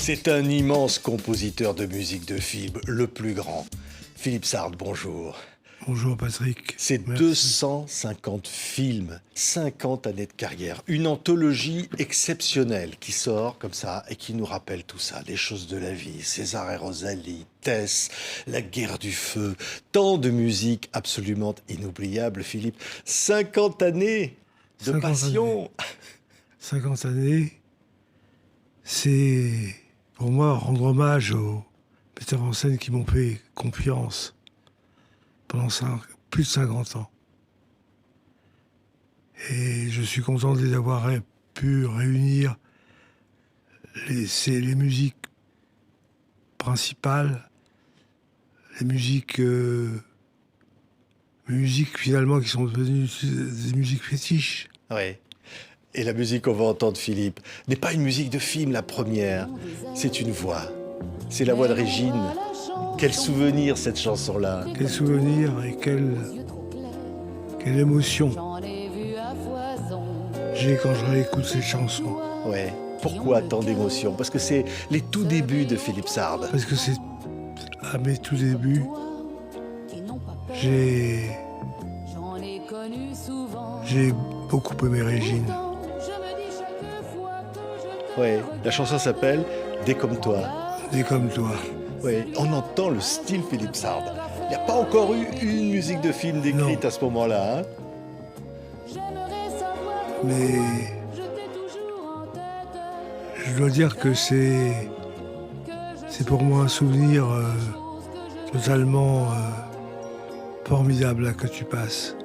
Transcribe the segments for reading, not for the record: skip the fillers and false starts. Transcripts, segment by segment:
C'est un immense compositeur de musique de film, le plus grand. Philippe Sard, bonjour. Bonjour Patrick. C'est Merci. 250 films, 50 années de carrière. Une anthologie exceptionnelle qui sort comme ça et qui nous rappelle tout ça. Les choses de la vie, César et Rosalie, Tess, la guerre du feu. Tant de musique absolument inoubliable, Philippe. 50 années de 50 passion. années. 50 années, c'est pour moi rendre hommage aux metteurs en scène qui m'ont fait confiance pendant plus de 50 ans. Et je suis content de les avoir pu réunir les musiques principales, les musiques finalement qui sont devenues des musiques fétiches. Oui. Et la musique qu'on va entendre, Philippe, n'est pas une musique de film, la première. C'est une voix. C'est la voix de Régine. Quel souvenir, cette chanson-là. Quel souvenir et quelle émotion j'ai quand je réécoute cette chanson. Ouais. Pourquoi tant d'émotions? Parce que c'est les tout débuts de Philippe Sard. Parce que c'est à mes tout débuts, j'ai beaucoup aimé Régine. Ouais. La chanson s'appelle Des comme toi. Des comme toi. Ouais. On entend le style Philippe Sard. Il n'y a pas encore eu une musique de film décrite Non. à ce moment-là. Hein. Mais je dois dire que c'est pour moi un souvenir totalement formidable là, que tu passes.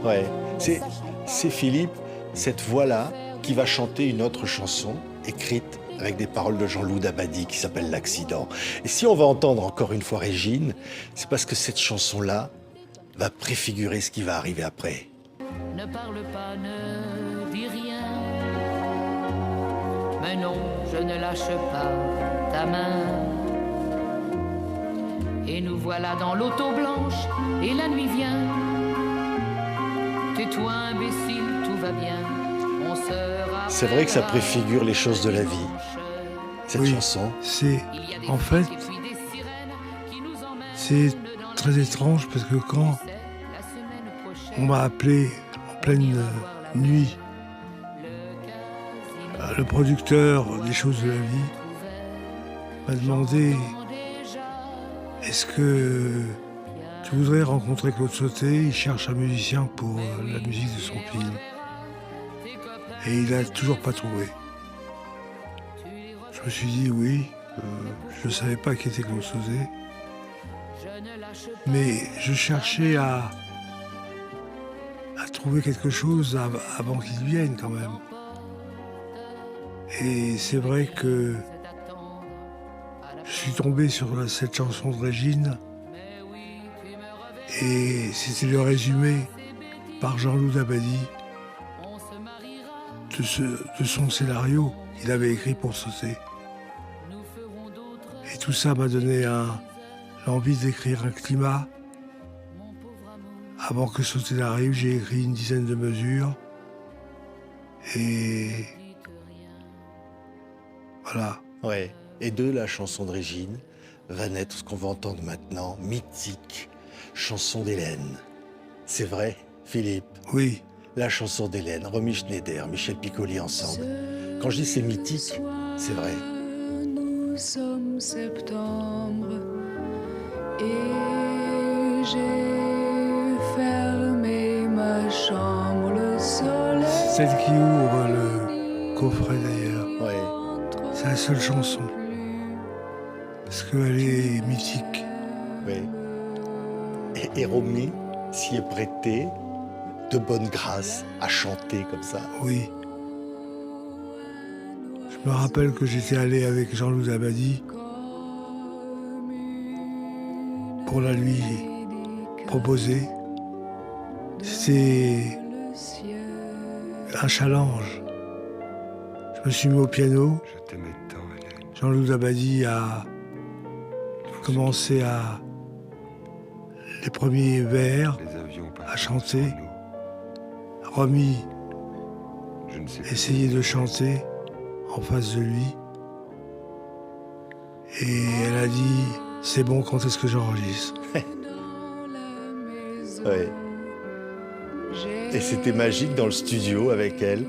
Ouais. C'est Philippe, cette voix-là, qui va chanter une autre chanson écrite avec des paroles de Jean-Loup Dabadi qui s'appelle L'accident. Et si on va entendre encore une fois Régine, c'est parce que cette chanson-là va préfigurer ce qui va arriver après. Ne parle pas, ne dis rien. Mais non, je ne lâche pas ta main. Et nous voilà dans l'auto blanche, et la nuit vient. Tais-toi, imbécile, tout va bien. On se C'est vrai que ça préfigure les choses de la vie, cette Oui, chanson. En fait, c'est très étrange parce que quand on m'a appelé en pleine nuit, le producteur des choses de la vie m'a demandé: est-ce que tu voudrais rencontrer Claude Sauté? Il cherche un musicien pour la musique de son film. Et il n'a toujours pas trouvé. Je me suis dit oui, je ne savais pas qui était Claude Sauté. Mais je cherchais à trouver quelque chose avant qu'il vienne quand même. Et c'est vrai que je suis tombé sur cette chanson de Régine et c'était le résumé par Jean-Loup Dabadi de son scénario qu'il avait écrit pour Sauté. Et tout ça m'a donné l'envie d'écrire un climat. Avant que Sauté n'arrive, j'ai écrit une dizaine de mesures. Et voilà. Ouais. Et de la chanson de Régine va naître ce qu'on va entendre maintenant, mythique, chanson d'Hélène. C'est vrai, Philippe? Oui. La chanson d'Hélène, Romy Schneider, Michel Piccoli ensemble. Quand je dis c'est mythique, c'est vrai. Nous sommes septembre et j'ai fermé ma chambre, le soleil. Celle qui ouvre le coffret d'ailleurs. Ouais. C'est la seule chanson. Parce qu'elle est mythique. Oui. Et Romy s'y est prêté de bonne grâce à chanter comme ça. Oui. Je me rappelle que j'étais allé avec Jean-Loup Dabadi pour la lui proposer. C'était un challenge. Je me suis mis au piano. Je t'aimais tant, Hélène. Jean-Loup Dabadi a commencé les premiers vers Les avions à chanter. partent sur nous. Romy Je ne sais plus. essayait de chanter en face de lui. Et elle a dit, c'est bon, quand est-ce que j'enregistre? dans la maison. Ouais. Et c'était magique dans le studio avec elle.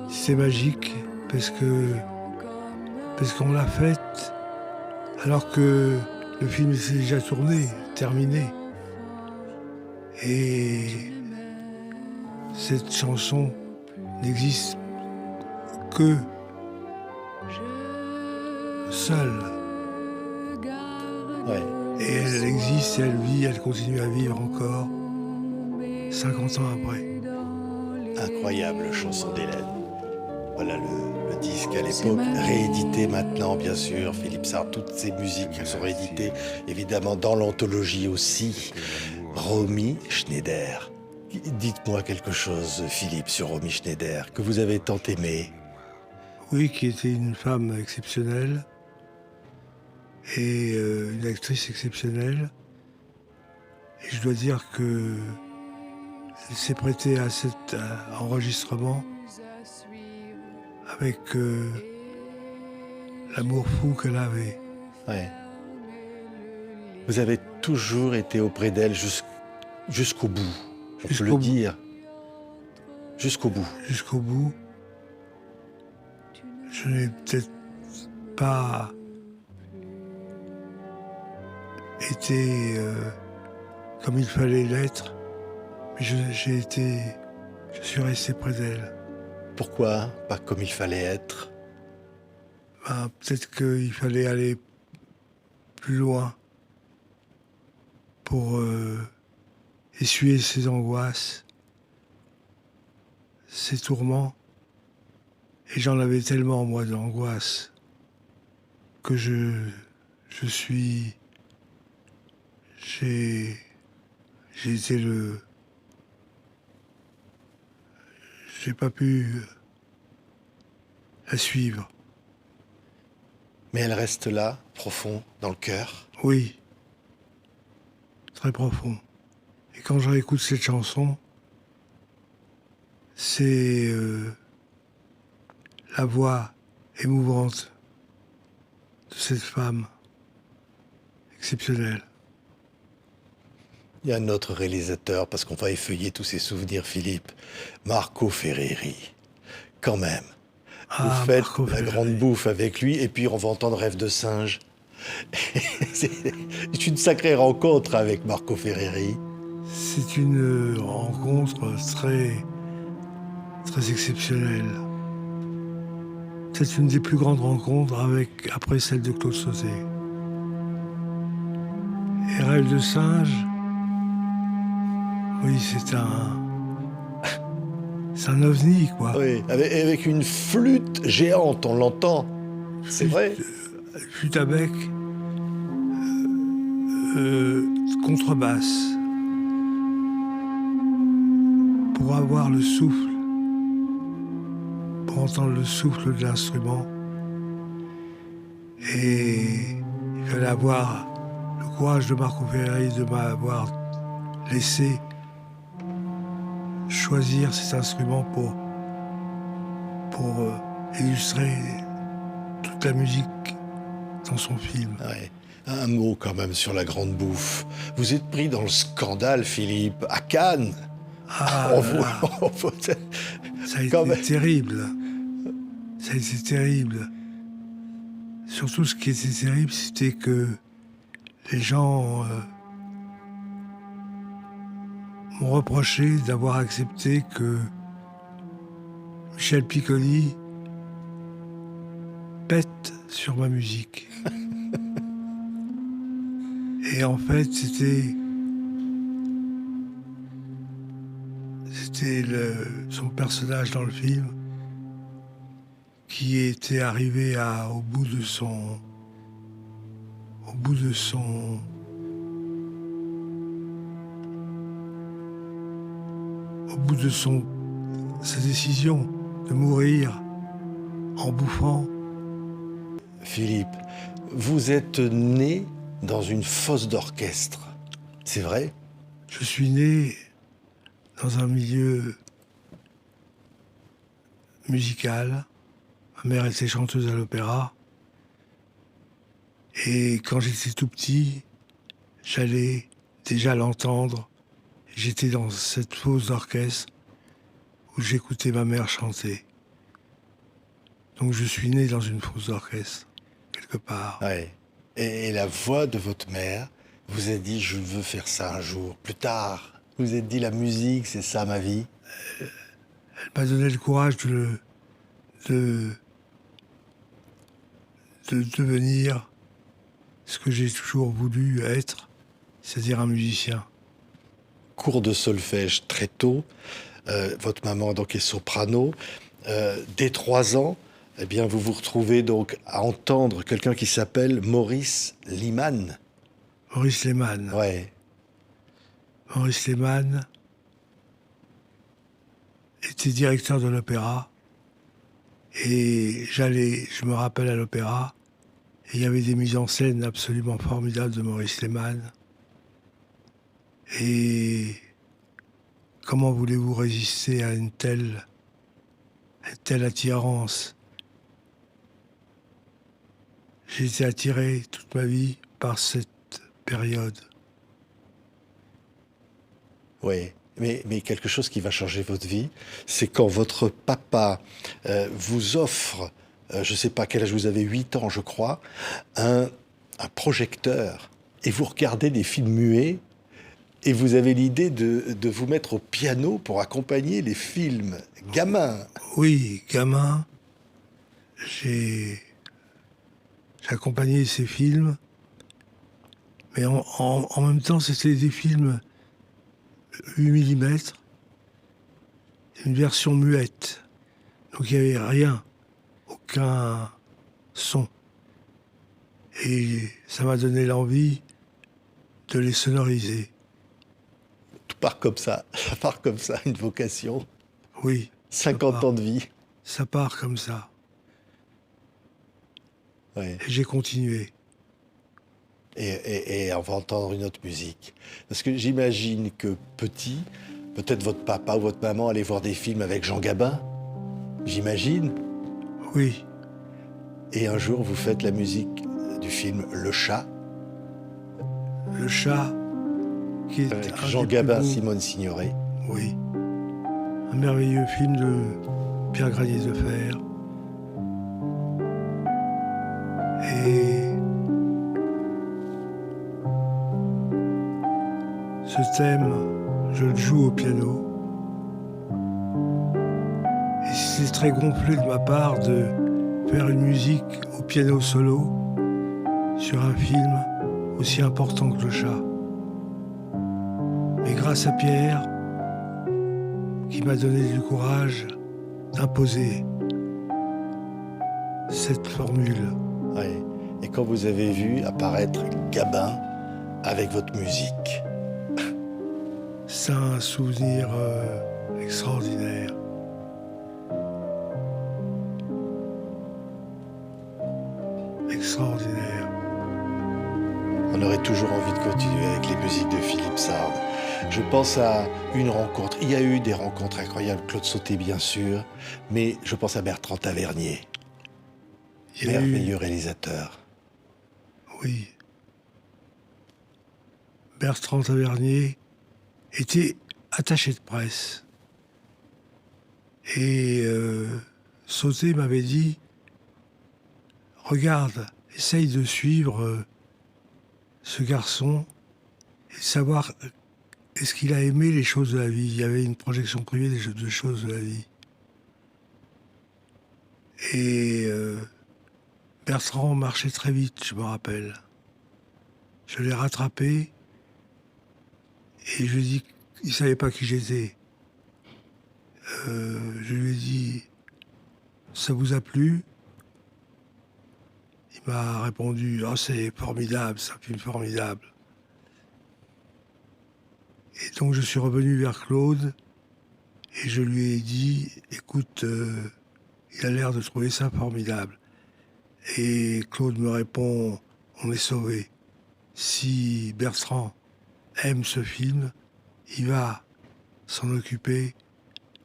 C'est magique parce qu'on l'a faite alors que le film s'est déjà tourné, terminé. Et cette chanson n'existe que seule. Ouais. Et elle existe, elle vit, elle continue à vivre encore 50 ans après. Incroyable chanson d'Hélène. Voilà le disque à l'époque, réédité maintenant, bien sûr. Philippe Sarr, toutes ces musiques sont rééditées, évidemment, dans l'anthologie aussi. Romy Schneider. Dites-moi quelque chose, Philippe, sur Romy Schneider, que vous avez tant aimé. Oui, qui était une femme exceptionnelle et une actrice exceptionnelle. Et je dois dire que elle s'est prêtée à cet enregistrement avec l'amour fou qu'elle avait. Ouais. Vous avez toujours été auprès d'elle jusqu'au bout, on peut Jusqu'au le bout. dire. Jusqu'au bout. Jusqu'au bout. Je n'ai peut-être pas été comme il fallait l'être, mais je suis resté près d'elle. Pourquoi pas comme il fallait être? Ben, peut-être qu'il fallait aller plus loin pour essuyer ses angoisses, ses tourments. Et j'en avais tellement, moi, d'angoisse, que j'ai été j'ai pas pu la suivre. Mais elle reste là, profond, dans le cœur. Oui, très profond. Et quand je réécoute cette chanson, c'est la voix émouvante de cette femme exceptionnelle. Il y a un autre réalisateur, parce qu'on va effeuiller tous ces souvenirs, Philippe. Marco Ferreri. Quand même. Vous faites Marco la Ferreri. grande bouffe avec lui, et puis on va entendre Rêve de singe. C'est une sacrée rencontre avec Marco Ferreri. C'est une rencontre très, très exceptionnelle. C'est une des plus grandes rencontres après celle de Claude Sauté. Et Rêve de singe, oui, c'est un ovni, quoi. Oui, avec une flûte géante, on l'entend. C'est vrai. Flûte à bec, contrebasse, pour avoir le souffle, pour entendre le souffle de l'instrument. Et il fallait avoir le courage de Marco Ferreri de m'avoir laissé choisir cet instrument pour illustrer toute la musique dans son film. Ouais. Un mot quand même sur la grande bouffe. Vous êtes pris dans le scandale, Philippe, à Cannes. Ah, On là, vous- ça a quand été même. terrible. Ça a été terrible. Surtout, ce qui était terrible, c'était que les gens m'ont reproché d'avoir accepté que Michel Piccoli pète sur ma musique. Et en fait, c'était son personnage dans le film qui était arrivé au bout de sa décision de mourir en bouffant. Philippe, vous êtes né dans une fosse d'orchestre. C'est vrai? Je suis né dans un milieu musical. Ma mère était chanteuse à l'opéra. Et quand j'étais tout petit, j'allais déjà l'entendre. J'étais dans cette fosse d'orchestre où j'écoutais ma mère chanter. Donc je suis né dans une fosse d'orchestre, quelque part. Ouais. Et la voix de votre mère vous a dit, je veux faire ça un jour, plus tard. Vous êtes dit, la musique, c'est ça ma vie. Elle m'a donné le courage de devenir ce que j'ai toujours voulu être, c'est-à-dire un musicien. Cours de solfège très tôt. Votre maman donc est soprano. Dès 3 ans, eh bien, vous vous retrouvez donc à entendre quelqu'un qui s'appelle Maurice Liman. Maurice Lehmann. Ouais. Maurice Lehmann était directeur de l'opéra. Et je me rappelle à l'opéra, et il y avait des mises en scène absolument formidables de Maurice Lehmann. Et comment voulez-vous résister à une telle attirance? J'ai été attiré toute ma vie par cette période. Oui, mais quelque chose qui va changer votre vie, c'est quand votre papa vous offre, je ne sais pas quel âge vous avez, 8 ans je crois, un projecteur, et vous regardez des films muets, et vous avez l'idée de vous mettre au piano pour accompagner les films. Gamin. Oui, gamin, j'ai accompagné ces films, mais en même temps, c'était des films 8 mm, une version muette. Donc il n'y avait rien, aucun son. Et ça m'a donné l'envie de les sonoriser. Tout part comme ça part comme ça, une vocation. Oui. 50 ans de vie. Ça part comme ça. Ouais. Et j'ai continué. Et on va entendre une autre musique. Parce que j'imagine que petit, peut-être votre papa ou votre maman allait voir des films avec Jean Gabin. J'imagine. Oui. Et un jour, vous faites la musique du film Le Chat. Le Chat, qui est Avec un Jean des Gabin, plus beaux- Simone Signoret. Oui. Un merveilleux film de Pierre Granier de Fer. Et ce thème, je le joue au piano. Et c'est très gonflé de ma part de faire une musique au piano solo sur un film aussi important que Le Chat. Mais grâce à Pierre, qui m'a donné du courage d'imposer cette formule. Ouais. Et quand vous avez vu apparaître Gabin avec votre musique, C'est un souvenir extraordinaire. Extraordinaire. on aurait toujours envie de continuer avec les musiques de Philippe Sard. Je pense à une rencontre. Il y a eu des rencontres incroyables. Claude Sauté, bien sûr. Mais je pense à Bertrand Tavernier. Il y a Merveilleux eu, réalisateur. oui, Bertrand Tavernier était attaché de presse. Et Sauté m'avait dit, regarde, essaye de suivre ce garçon et de savoir est-ce qu'il a aimé les choses de la vie. Il y avait une projection privée de choses de la vie. Et Bertrand marchait très vite, je me rappelle. Je l'ai rattrapé et je lui ai dit qu'il ne savait pas qui j'étais. Je lui ai dit, ça vous a plu? Il m'a répondu, oh, c'est formidable, c'est un film formidable. Et donc je suis revenu vers Claude et je lui ai dit, écoute, il a l'air de trouver ça formidable. Et Claude me répond, on est sauvé. Si Bertrand aime ce film, il va s'en occuper,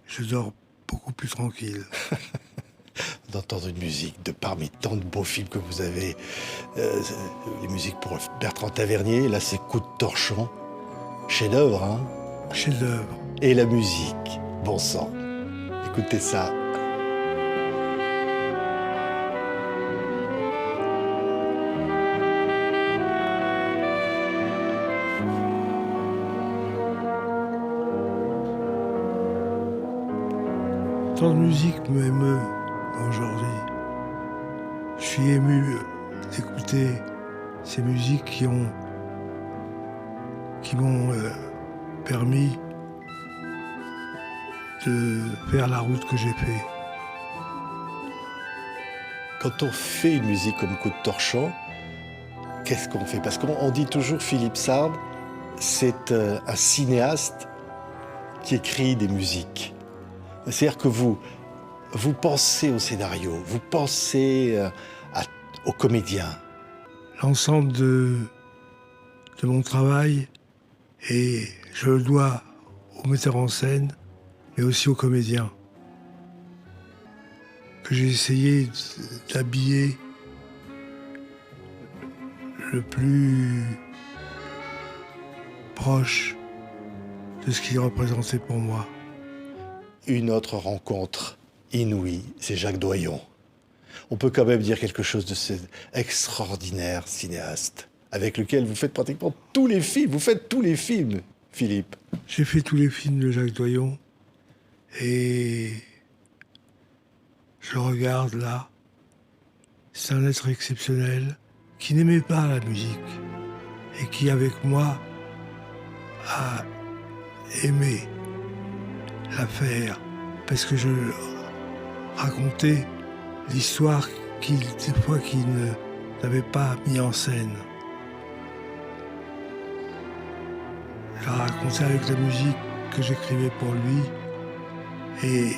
je dors beaucoup plus tranquille. d'entendre une musique de parmi tant de beaux films que vous avez. Les musiques pour Bertrand Tavernier, là c'est Coup de torchon. Chef-d'œuvre, hein? Chef-d'œuvre. Et la musique, bon sang. Écoutez ça. Tant de musique me émeut aujourd'hui. Je suis ému d'écouter ces musiques qui m'ont permis de faire la route que j'ai fait. Quand on fait une musique comme Coup de torchon, qu'est-ce qu'on fait? Parce qu'on dit toujours Philippe Sard, c'est un cinéaste qui écrit des musiques. C'est-à-dire que vous pensez au scénario, vous pensez aux comédiens. L'ensemble de mon travail, et je le dois aux metteurs en scène, mais aussi aux comédiens, que j'ai essayé d'habiller le plus proche de ce qu'ils représentaient pour moi. Une autre rencontre inouïe, c'est Jacques Doyon. On peut quand même dire quelque chose de cet extraordinaire cinéaste, avec lequel vous faites pratiquement tous les films. Vous faites tous les films, Philippe. J'ai fait tous les films de Jacques Doyon et je le regarde là. C'est un être exceptionnel qui n'aimait pas la musique et qui, avec moi, a aimé la faire parce que je racontais l'histoire qu'il n'avait pas mis en scène. Je la racontais avec la musique que j'écrivais pour lui et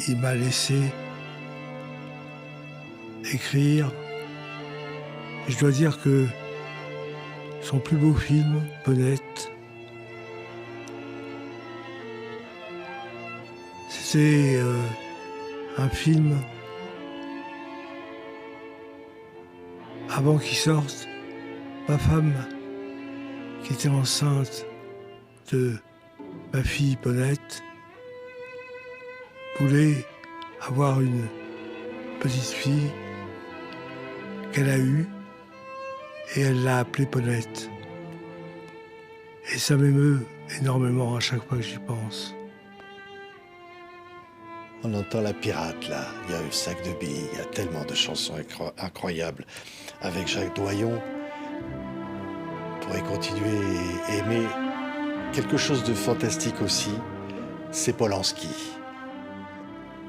il m'a laissé écrire. Et je dois dire que son plus beau film, Ponette, c'est un film, avant qu'il sorte, ma femme, qui était enceinte de ma fille Ponette, voulait avoir une petite fille qu'elle a eue et elle l'a appelée Ponette. Et ça m'émeut énormément à chaque fois que j'y pense. On entend La Pirate, là. Il y a eu Sac de billes, il y a tellement de chansons incroyables. Avec Jacques Doyon, on pourrait continuer et aimer quelque chose de fantastique aussi, c'est Polanski.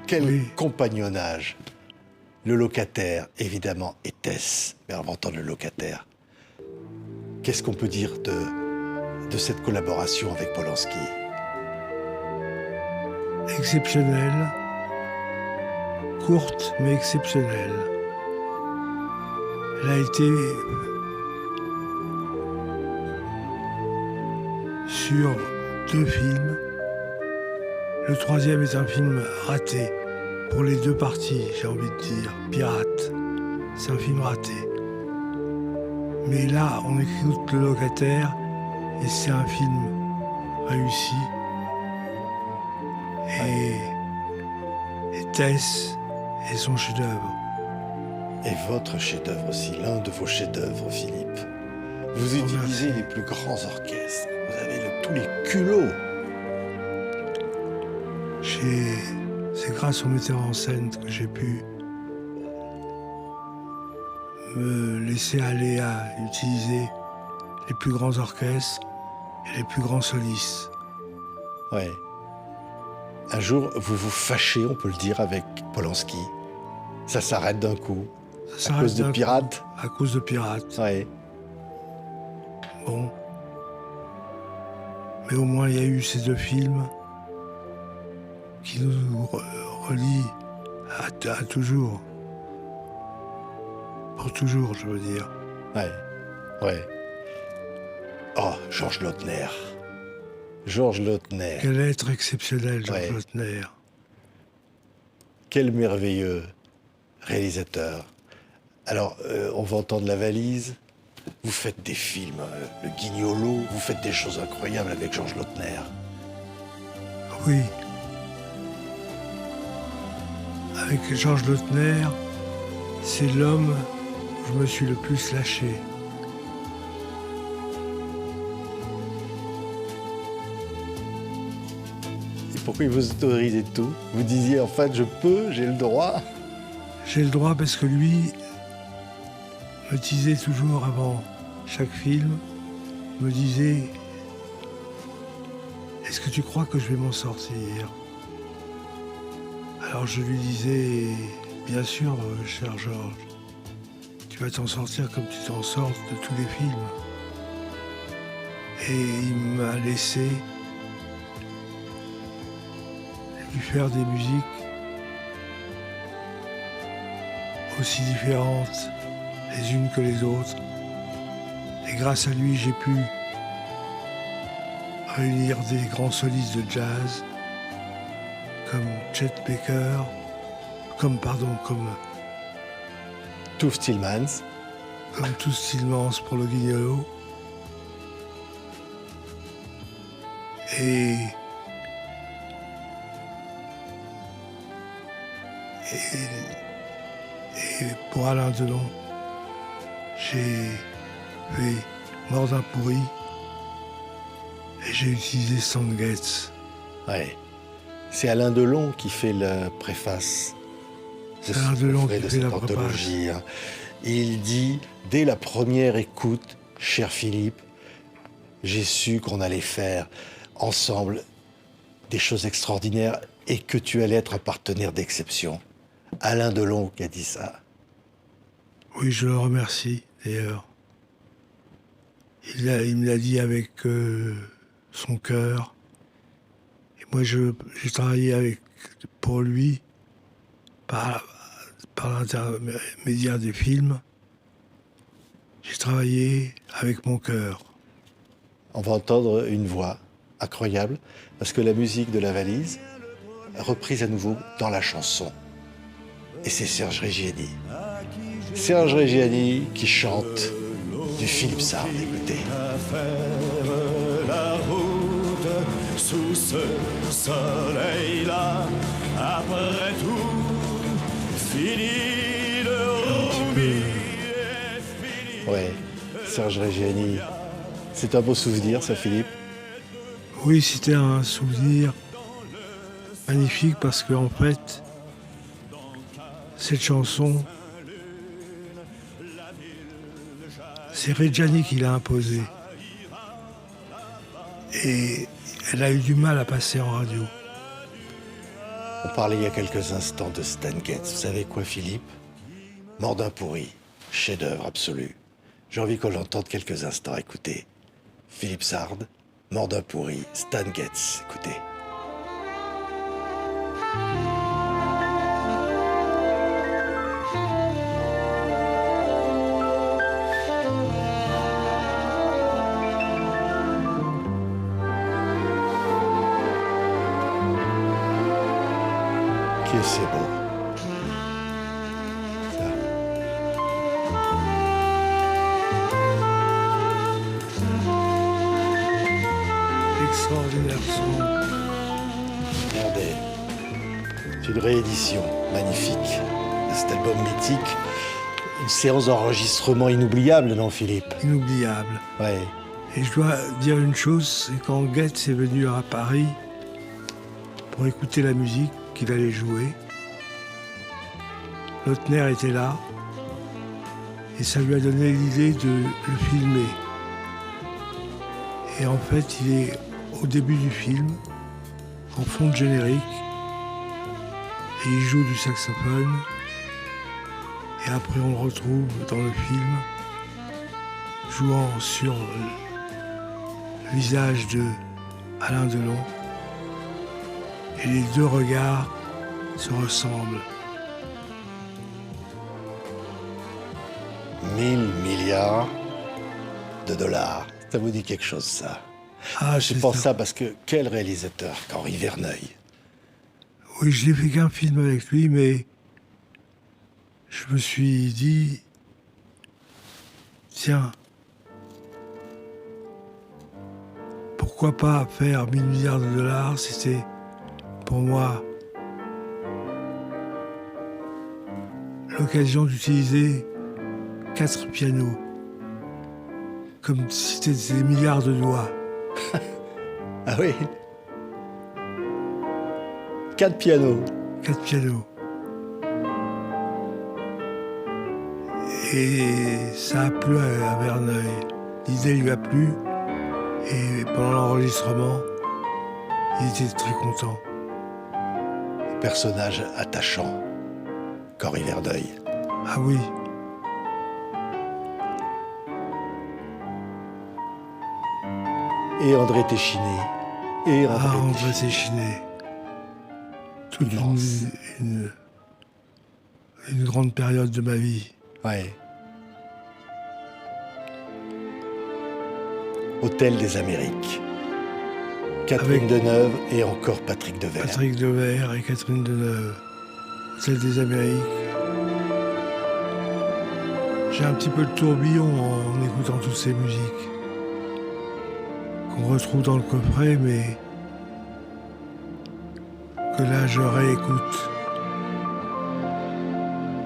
Quel Oui. compagnonnage. Le locataire, évidemment, était-ce, mais avant d'entendre Le locataire, qu'est-ce qu'on peut dire de cette collaboration avec Polanski? Exceptionnelle, courte mais exceptionnelle. Elle a été sur 2 films. Le 3e est un film raté pour les 2 parties, j'ai envie de dire. Pirate, c'est un film raté. Mais là, on écoute Le locataire et c'est un film réussi. Et Tess est son chef-d'œuvre. Et votre chef-d'œuvre aussi, l'un de vos chefs-d'œuvre, Philippe. Vous utilisez merci. les plus grands orchestres, vous avez tous les culots. C'est grâce au metteur en scène que j'ai pu me laisser aller à utiliser les plus grands orchestres et les plus grands solistes. Ouais. Un jour, vous vous fâchez, on peut le dire, avec Polanski. Ça s'arrête d'un coup. Ça À cause de s'arrête d'un Pirate. coup, à cause de Pirate. Ouais. Bon. Mais au moins, il y a eu ces 2 films qui nous relient à toujours. Pour toujours, je veux dire. Ouais. Ouais. Oh, Georges Lautner. Georges Lautner. Quel être exceptionnel, Georges Ouais. Lautner. Quel merveilleux réalisateur. Alors, on va entendre La Valise. Vous faites des films, Le Guignolo, vous faites des choses incroyables avec Georges Lautner. Oui. Avec Georges Lautner, c'est l'homme où je me suis le plus lâché. Et pourquoi il vous autorisait tout? Vous disiez, en fait, je peux, j'ai le droit. J'ai le droit parce que lui me disait toujours avant chaque film, me disait « Est-ce que tu crois que je vais m'en sortir ?» Alors je lui disais « Bien sûr, cher Georges, tu vas t'en sortir comme tu t'en sors de tous les films. » Et il m'a laissé lui faire des musiques aussi différentes les unes que les autres. Et grâce à lui, j'ai pu réunir des grands solistes de jazz comme Chet Baker, comme Toof Thielemans. comme Toof Thielemans pour le Guignolo. Et pour Alain Delon, j'ai fait Mort d'un pourri et j'ai utilisé Stan Getz. Ouais. C'est Alain Delon qui fait la préface. C'est Alain Delon qui de fait la cette préface. anthologie. Hein. Il dit, dès la première écoute, cher Philippe, j'ai su qu'on allait faire ensemble des choses extraordinaires et que tu allais être un partenaire d'exception. Alain Delon qui a dit ça. Oui, je le remercie, d'ailleurs. Il me l'a dit avec son cœur. Et moi, j'ai travaillé pour lui par l'intermédiaire des films. J'ai travaillé avec mon cœur. On va entendre une voix incroyable parce que la musique de La Valise est reprise à nouveau dans la chanson. Et c'est Serge Reggiani. Serge Reggiani qui chante du Philippe Sard. Écoutez. La route sous ce soleil-là, après tout, fini de rouler, fini. Ouais, Serge Reggiani. C'est un beau souvenir, ça, Philippe. Oui, c'était un souvenir magnifique parce qu'en fait, cette chanson, c'est Reggiani qui l'a imposée. Et elle a eu du mal à passer en radio. On parlait il y a quelques instants de Stan Getz. Vous savez quoi, Philippe? Mort d'un pourri, chef-d'œuvre absolu. J'ai envie qu'on l'entende quelques instants. Écoutez. Philippe Sard, Mort d'un pourri, Stan Getz. Écoutez. Que c'est beau. Ça. Extraordinaire son. Regardez. C'est une réédition magnifique de cet album mythique. Une séance d'enregistrement inoubliable, non, Philippe? Inoubliable. Ouais. Et je dois dire une chose, c'est quand Getz est venu à Paris pour écouter la musique qu'il allait jouer, Lautner était là et ça lui a donné l'idée de le filmer. Et en fait, il est au début du film, en fond de générique, et il joue du saxophone. Et après, on le retrouve dans le film, jouant sur le visage de Alain Delon. Et les deux regards se ressemblent. 1000 milliards de dollars. Ça vous dit quelque chose, ça? Ah, Je pense ça parce que quel réalisateur qu'Henri Verneuil. Oui, je n'ai fait qu'un film avec lui, mais je me suis dit, tiens, pourquoi pas faire 1000 milliards de dollars? C'était pour moi l'occasion d'utiliser 4 pianos, comme si c'était des milliards de doigts. Ah oui. 4 pianos. 4 pianos. Et ça a plu à Verneuil. L'idée lui a plu. Et pendant l'enregistrement, il était très content. Personnage attachant. Corey Verneuil. Ah oui. Et André Téchiné. Et André Téchiné. Toute une grande période de ma vie. Ouais. Hôtel des Amériques. Catherine Deneuve et encore Patrick Devers. Patrick Devers et Catherine Deneuve. Hôtel des Amériques. J'ai un petit peu de tourbillon en écoutant toutes ces musiques qu'on retrouve dans le coffret, mais que là je réécoute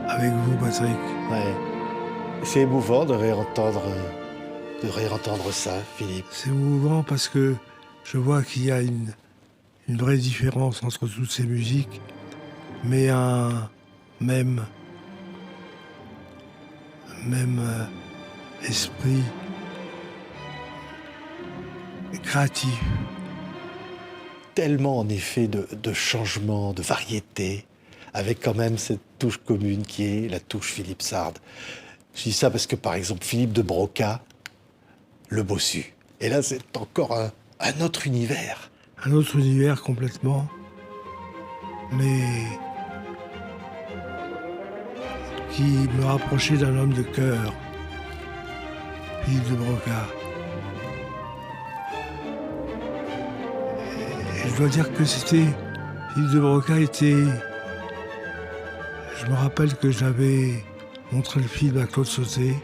avec vous, Patrick. Ouais. C'est émouvant de réentendre ça, Philippe. C'est émouvant parce que je vois qu'il y a une vraie différence entre toutes ces musiques, mais un même esprit créatif. Tellement en effet de changements, de variétés, avec quand même cette touche commune qui est la touche Philippe Sard. Je dis ça parce que par exemple Philippe de Broca, Le Bossu. Et là c'est encore un autre univers. Un autre univers complètement, mais qui me rapprochait d'un homme de cœur, Philippe de Broca. Et je dois dire que Philippe de Broca était... Je me rappelle que j'avais montré le film à Claude Sauté,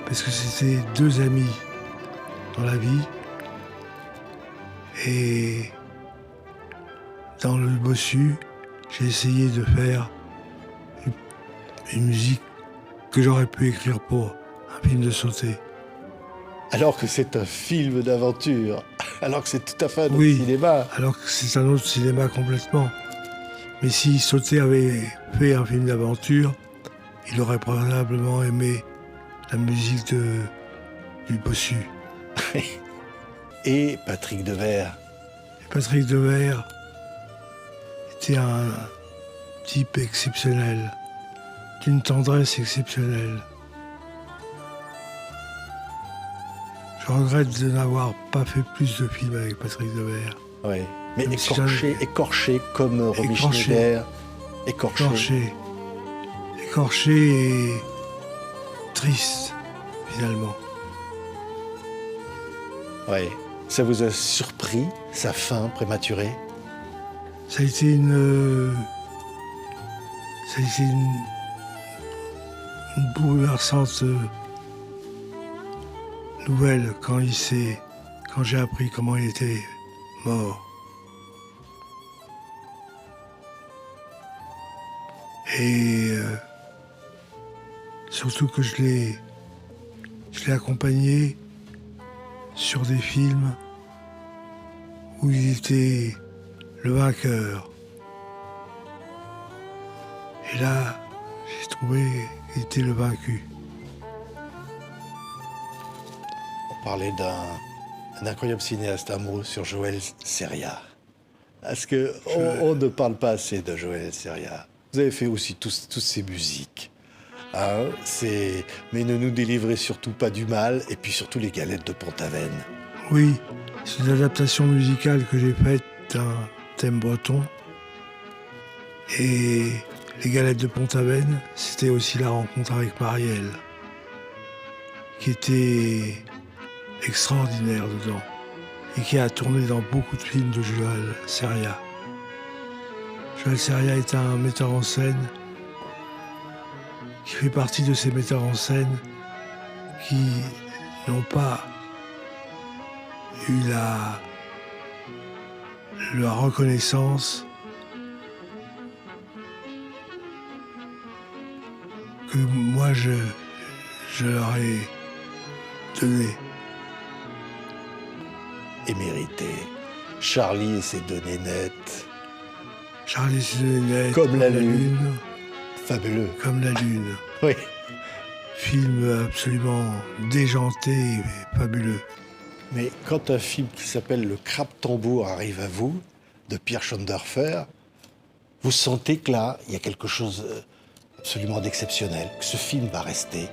parce que c'était 2 amis dans la vie. Et dans Le Bossu, j'ai essayé de faire une musique que j'aurais pu écrire pour un film de Sauté. Alors que c'est un film d'aventure, alors que c'est tout à fait un autre Oui, cinéma. alors que c'est un autre cinéma complètement. Mais si Sauté avait fait un film d'aventure, il aurait probablement aimé la musique du Bossu. Et Patrick Devers. Patrick Devers était un type exceptionnel, d'une tendresse exceptionnelle. Je regrette de n'avoir pas fait plus de films avec Patrick Devers. Oui, mais Même si écorché comme Romy Schneider. Écorché et triste, finalement. Oui. Ça vous a surpris, sa fin prématurée? Ça a été une bouleversante nouvelle quand j'ai appris comment il était mort. Et surtout que je l'ai accompagné sur des films où il était le vainqueur. Et là, j'ai trouvé qu'il était le vaincu. On parlait d'un incroyable cinéaste, un mot sur Joël Seria. Parce qu'on ne parle pas assez de Joël Seria. Vous avez fait aussi toutes ces musiques. Hein, mais ne nous délivrez surtout pas du mal, et puis surtout les galettes de Pont-Aven. Oui, c'est une adaptation musicale que j'ai faite d'un thème breton. Et les galettes de Pont-Aven, c'était aussi la rencontre avec Marielle, qui était extraordinaire dedans, et qui a tourné dans beaucoup de films de Joël Seria. Joël Seria est un metteur en scène qui fait partie de ces metteurs en scène qui n'ont pas eu leur reconnaissance que moi je leur ai donné. Et mérité. Charlie et ses données nettes. Charlie et ses données nettes, Comme la lune. Fabuleux. Comme la lune. Oui. Film absolument déjanté et fabuleux. Mais quand un film qui s'appelle Le Crabe-Tambour arrive à vous, de Pierre Schonderfer, vous sentez que là, il y a quelque chose absolument d'exceptionnel, que ce film va rester.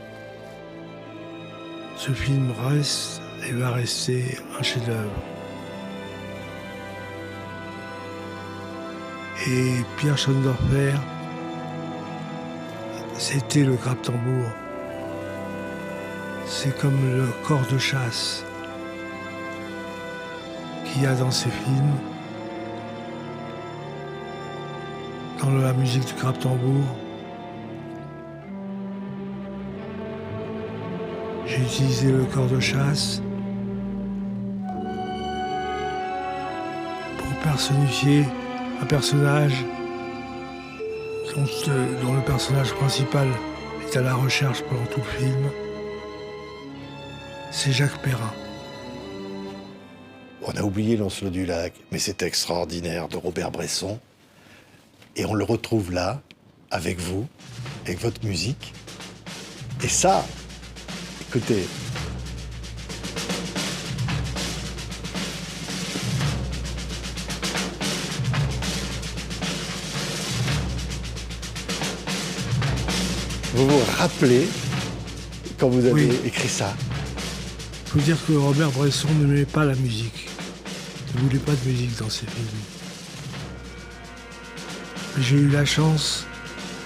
Ce film reste et va rester un chef-d'œuvre. Et Pierre Schonderfer, c'était le Crabe-Tambour. C'est comme le corps de chasse qu'il y a dans ces films. Dans la musique du Crabe-Tambour, j'ai utilisé le corps de chasse pour personnifier un personnage dont le personnage principal est à la recherche pendant tout le film. C'est Jacques Perrin. On a oublié Lancelot du Lac, mais c'est extraordinaire, de Robert Bresson. Et on le retrouve là, avec vous, avec votre musique. Et ça, écoutez. Vous vous rappelez quand vous avez écrit ça? Il faut dire que Robert Bresson n'aimait pas la musique. Il ne voulait pas de musique dans ses films. Mais j'ai eu la chance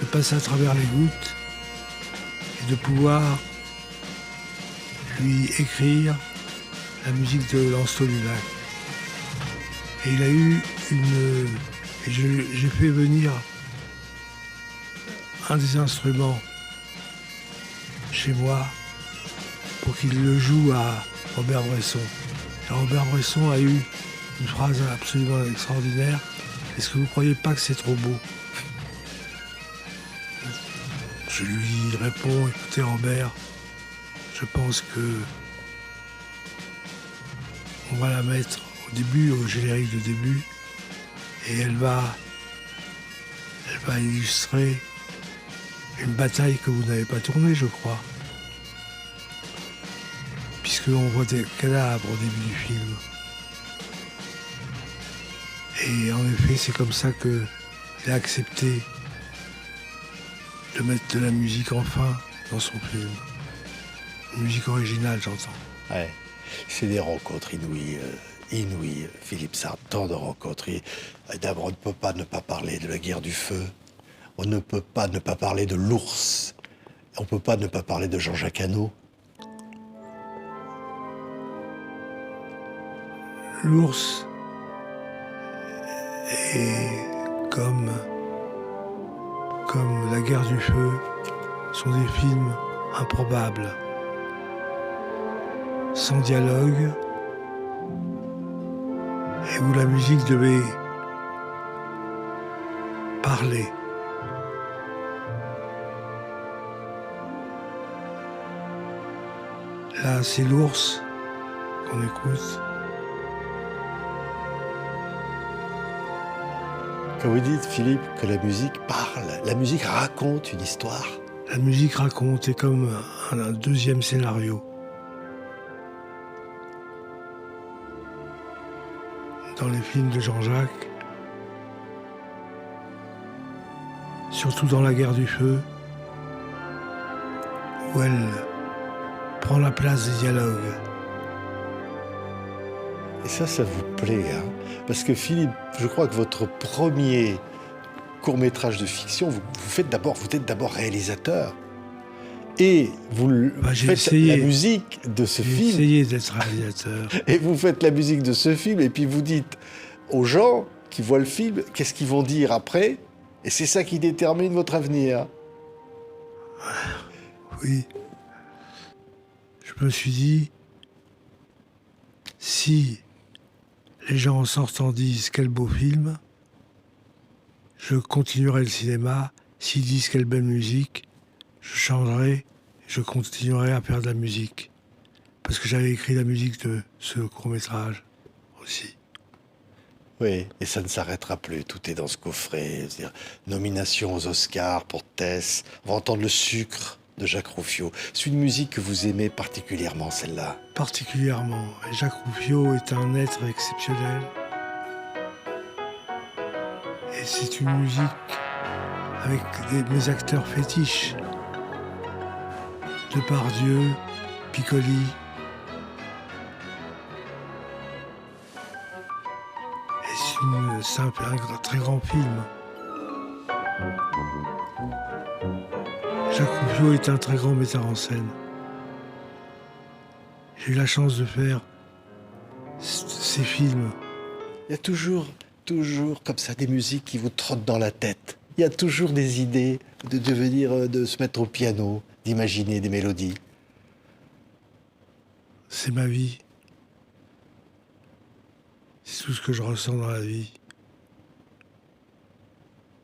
de passer à travers les gouttes et de pouvoir lui écrire la musique de Lancelot du Lac. Et il a eu une... Et j'ai fait venir un des instruments chez moi pour qu'il le joue à Robert Bresson. Et Robert Bresson a eu une phrase absolument extraordinaire. Est-ce que vous ne croyez pas que c'est trop beau? Je lui réponds, écoutez Robert, je pense que on va la mettre au début, au générique de début, et elle va illustrer une bataille que vous n'avez pas tournée, je crois. Puisqu'on voit des cadavres au début du film. Et en effet, c'est comme ça qu'il a accepté de mettre de la musique enfin dans son film. Une musique originale, j'entends. Ouais, c'est des rencontres inouïes, Philippe Sard, tant de rencontres. D'abord, on ne peut pas ne pas parler de la guerre du feu. On ne peut pas ne pas parler de l'ours. On ne peut pas ne pas parler de Jean-Jacques Hano. L'ours est comme La guerre du feu, sont des films improbables, sans dialogue, et où la musique devait parler. Là, c'est l'ours qu'on écoute. Quand vous dites, Philippe, que la musique parle, la musique raconte une histoire. La musique raconte, est comme un deuxième scénario. Dans les films de Jean-Jacques, surtout dans La guerre du feu, où elle prend la place des dialogues. Et ça vous plaît, hein? Parce que Philippe, je crois que votre premier court-métrage de fiction, vous êtes d'abord réalisateur. Et vous faites la musique de ce film. J'ai essayé d'être réalisateur. Et vous faites la musique de ce film, et puis vous dites aux gens qui voient le film, qu'est-ce qu'ils vont dire après? Et c'est ça qui détermine votre avenir. Oui. Je me suis dit, si les gens en sortant disent quel beau film, je continuerai le cinéma. S'ils disent quelle belle musique, je changerai, je continuerai à faire de la musique. Parce que j'avais écrit la musique de ce court-métrage aussi. Oui, et ça ne s'arrêtera plus. Tout est dans ce coffret. C'est-à-dire, nomination aux Oscars pour Tess. On va entendre Le Sucre de Jacques Rouffio. C'est une musique que vous aimez particulièrement, celle-là. Particulièrement. Et Jacques Rouffio est un être exceptionnel. Et c'est une musique avec mes acteurs fétiches. Depardieu, Piccoli. Et c'est un très grand film. Jacques Rouffio est un très grand metteur en scène. J'ai eu la chance de faire ces films. Il y a toujours comme ça des musiques qui vous trottent dans la tête. Il y a toujours des idées de devenir, de se mettre au piano, d'imaginer des mélodies. C'est ma vie. C'est tout ce que je ressens dans la vie.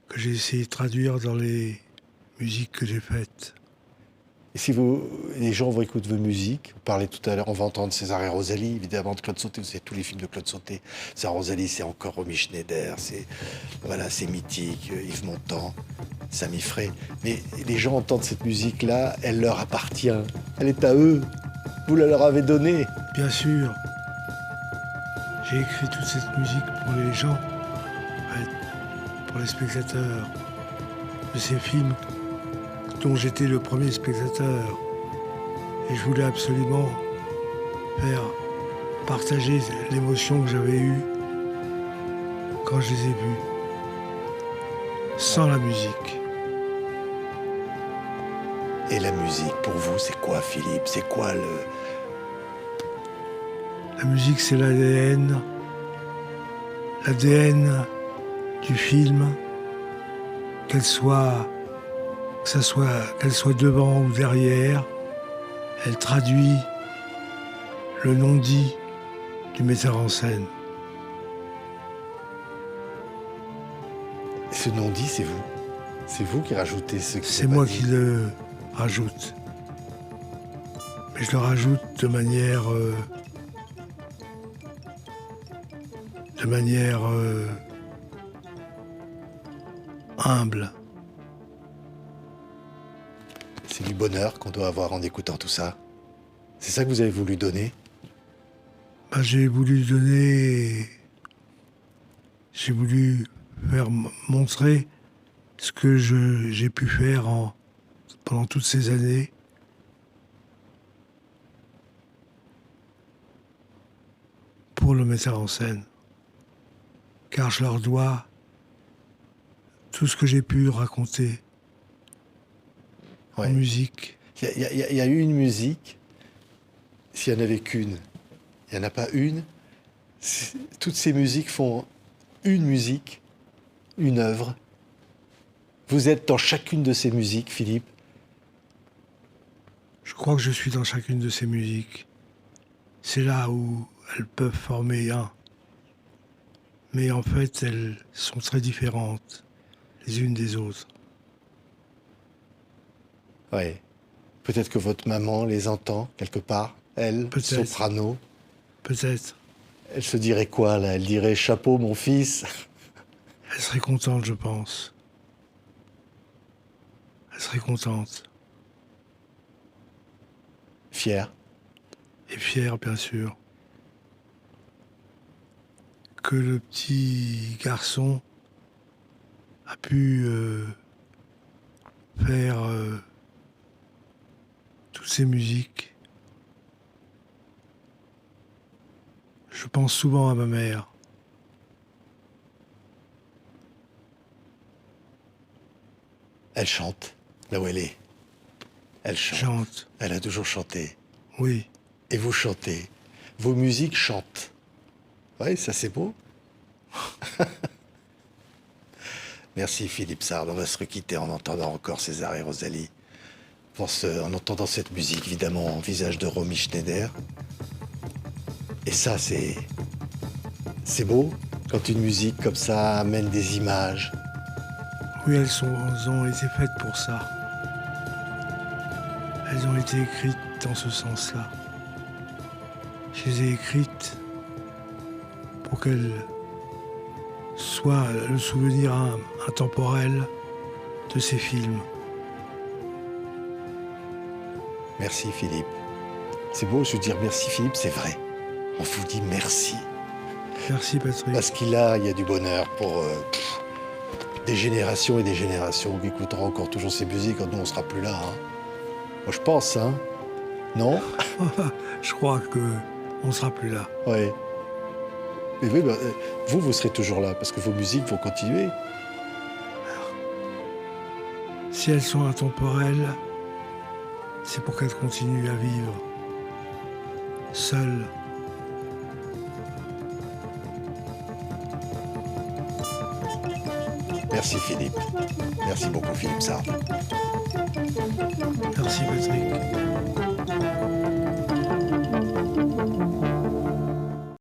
Que j'ai essayé de traduire dans les musiques que j'ai faites. Et si les gens vont écouter vos musiques, vous parlez tout à l'heure, on va entendre César et Rosalie, évidemment, de Claude Sauté. Vous savez, tous les films de Claude Sauté. César et Rosalie, c'est encore Romy Schneider, c'est mythique, Yves Montand, Samy Frey. Mais les gens entendent cette musique-là, elle leur appartient. Elle est à eux. Vous la leur avez donnée. Bien sûr, j'ai écrit toute cette musique pour les gens, pour les spectateurs de ces films dont j'étais le premier spectateur. Et je voulais absolument faire partager l'émotion que j'avais eue quand je les ai vus, sans la musique. Et la musique, pour vous, c'est quoi, Philippe? C'est quoi La musique, c'est l'ADN du film, qu'elle soit devant ou derrière, elle traduit le non-dit du metteur en scène. Et ce non-dit, c'est vous. C'est vous qui rajoutez ce qui C'est moi qui le rajoute. Mais je le rajoute de manière humble. C'est du bonheur qu'on doit avoir en écoutant tout ça. C'est ça que vous avez voulu donner? J'ai voulu faire montrer ce que j'ai pu faire pendant toutes ces années. Pour le metteur en scène. Car je leur dois tout ce que j'ai pu raconter en musique. Il y a eu une musique, s'il n'y en avait qu'une. Il n'y en a pas une. Toutes ces musiques font une musique, une œuvre. Vous êtes dans chacune de ces musiques, Philippe? Je crois que je suis dans chacune de ces musiques. C'est là où elles peuvent former un. Mais en fait, elles sont très différentes les unes des autres. Oui. Peut-être que votre maman les entend quelque part, elle, Peut-être. soprano. Peut-être. Elle se dirait quoi, là? Elle dirait « Chapeau, mon fils ». Elle serait contente, je pense. Elle serait contente. Fière. Et fière, bien sûr. Que le petit garçon a pu faire toutes ces musiques. Je pense souvent à ma mère. Elle chante, là où elle est. Elle chante. Chante. Elle a toujours chanté. Oui. Et vous chantez. Vos musiques chantent. Oui, ça c'est beau. Merci Philippe Sard. On va se requitter en entendant encore César et Rosalie. En entendant cette musique, évidemment, en visage de Romy Schneider. Et ça, c'est beau quand une musique comme ça amène des images. Oui, elles ont été faites pour ça. Elles ont été écrites dans ce sens-là. Je les ai écrites pour qu'elles soient le souvenir intemporel de ces films. Merci Philippe. C'est beau, je veux dire merci Philippe, c'est vrai. On vous dit merci. Merci Patrick. Parce qu'il y a du bonheur pour des générations et des générations qui écouteront encore toujours ces musiques quand nous on sera plus là. Hein. Moi je pense, hein. Non? Je crois que on sera plus là. Oui. Mais oui, vous serez toujours là parce que vos musiques vont continuer. Si elles sont intemporelles, c'est pour qu'elles continuent à vivre seules. Merci Philippe. Merci beaucoup Philippe Sard.